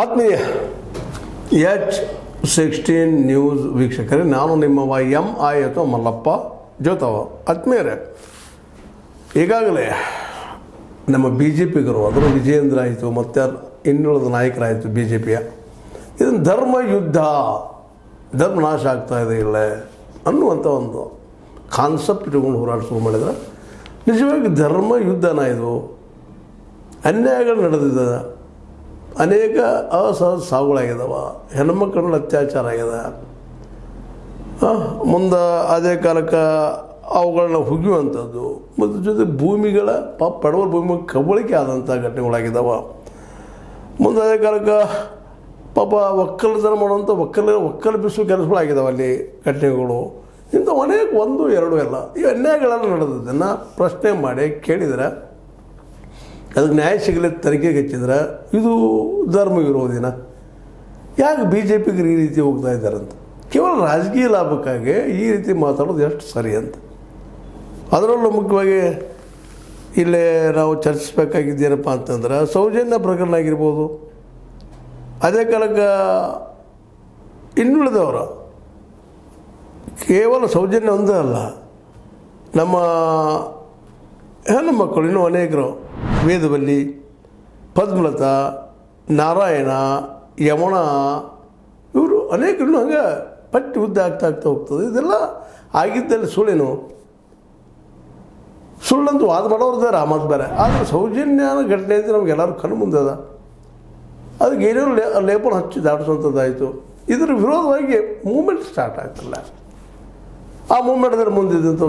ಆತ್ಮೀಯ H16 news ವೀಕ್ಷಕರೇ, ನಾನು ನಿಮ್ಮವ MI ಅಥವಾ ಮಲ್ಲಪ್ಪ ಜೋತವ. ಆತ್ಮೀಯರೇ, ಈಗಾಗಲೇ ನಮ್ಮ BJPಗರು ಅದರ ವಿಜಯೇಂದ್ರ ಆಯಿತು ಮತ್ತು ಇನ್ನುಳಿದ ನಾಯಕರಾಯಿತು BJPಯ, ಇದನ್ನು ಧರ್ಮ ಯುದ್ಧ, ಧರ್ಮ ನಾಶ ಆಗ್ತಾ ಇದೆ ಇಲ್ಲ ಅನ್ನುವಂಥ ಒಂದು ಕಾನ್ಸೆಪ್ಟ್ ಇಟ್ಕೊಂಡು ಹೋರಾಟ ಶುರು ಮಾಡಿದ್ರೆ, ನಿಜವಾಗಿ ಧರ್ಮ ಯುದ್ಧನ ಇದು. ಅನ್ಯಾಯಗಳು ನಡೆದಿದೆ, ಅನೇಕ ಅಸಹಜ ಸಾವುಗಳಾಗಿದ್ದಾವೆ, ಹೆಣ್ಮಕ್ಳ ಅತ್ಯಾಚಾರ ಆಗ್ಯದ. ಮುಂದೆ ಅದೇ ಕಾಲಕ್ಕೆ ಅವುಗಳನ್ನ ಹುಗಿಯುವಂಥದ್ದು ಮತ್ತು ಜೊತೆ ಭೂಮಿಗಳ ಪಡವಲ ಭೂಮಿ ಕಬಳಿಕೆ ಆದಂಥ ಘಟನೆಗಳಾಗಿದ್ದಾವೆ. ಮುಂದೆ ಅದೇ ಕಾಲಕ್ಕೆ ಪಾಪ ಒಕ್ಕಲತನ ಮಾಡುವಂಥ ಒಕ್ಕಲು ಬಿಸುವ ಕೆಲಸಗಳಾಗಿದ್ದಾವೆ ಅಲ್ಲಿ ಘಟನೆಗಳು. ಇಂಥ ಅನೇಕ 1, 2 ಎಲ್ಲ ಈ ಅನ್ಯಾಯಗಳೆಲ್ಲ ನಡೆದದನ್ನು ಪ್ರಶ್ನೆ ಮಾಡಿ ಕೇಳಿದರೆ, ಅದಕ್ಕೆ ನ್ಯಾಯ ಸಿಗಲಿ ತನಿಖೆಗೆ ಹಚ್ಚಿದ್ರೆ ಇದು ಧರ್ಮ ವಿರೋಧಿನ. ಯಾಕೆ BJPಗೆ ಈ ರೀತಿ ಹೋಗ್ತಾ ಇದ್ದಾರಂತ, ಕೇವಲ ರಾಜಕೀಯ ಲಾಭಕ್ಕಾಗಿ ಈ ರೀತಿ ಮಾತಾಡೋದು ಎಷ್ಟು ಸರಿ ಅಂತ. ಅದರಲ್ಲೂ ಮುಖ್ಯವಾಗಿ ಇಲ್ಲೇ ನಾವು ಚರ್ಚಿಸಬೇಕಾಗಿದ್ದೇನಪ್ಪ ಅಂತಂದ್ರೆ, ಸೌಜನ್ಯ ಪ್ರಕರಣ ಆಗಿರ್ಬೋದು. ಅದೇ ಕಾಲಕ್ಕೆ ಇನ್ನುಳಿದವರು ಕೇವಲ ಸೌಜನ್ಯ ಒಂದೇ ಅಲ್ಲ, ನಮ್ಮ ಹೆಣ್ಣು ಮಕ್ಕಳು ಇನ್ನೂ ಅನೇಕರು, ವೇದವಲ್ಲಿ, ಪದ್ಮಲತಾ, ನಾರಾಯಣ, ಯಮುನ, ಇವರು ಅನೇಕರು ಹಂಗೆ ಪಟ್ಟಿ ಉದ್ದ ಆಗ್ತಾ ಹೋಗ್ತದೆ. ಇದೆಲ್ಲ ಆಗಿದ್ದಲ್ಲಿ ಸುಳ್ಳೇನು, ಸುಳ್ಳಂತೂ ವಾದ ಮಾಡೋರ್ದಾರ ಮತ್ತು ಬೇರೆ. ಆದರೆ ಸೌಜನ್ಯನ ಘಟನೆ ಅಂತ ನಮಗೆಲ್ಲರೂ ಕಣ್ಣು ಮುಂದೆ ಅದ. ಅದಕ್ಕೆ ಏನೇನು ಲೇಪನ ಹಚ್ಚಿ ದಾಟಿಸುವಂಥದ್ದಾಯಿತು. ಇದರ ವಿರೋಧವಾಗಿ ಮೂಮೆಂಟ್ ಸ್ಟಾರ್ಟ್ ಆಗ್ತಿಲ್ಲ. ಆ ಮೂಮೆಂಟ್ದಲ್ಲಿ ಮುಂದಿದ್ದಂಥ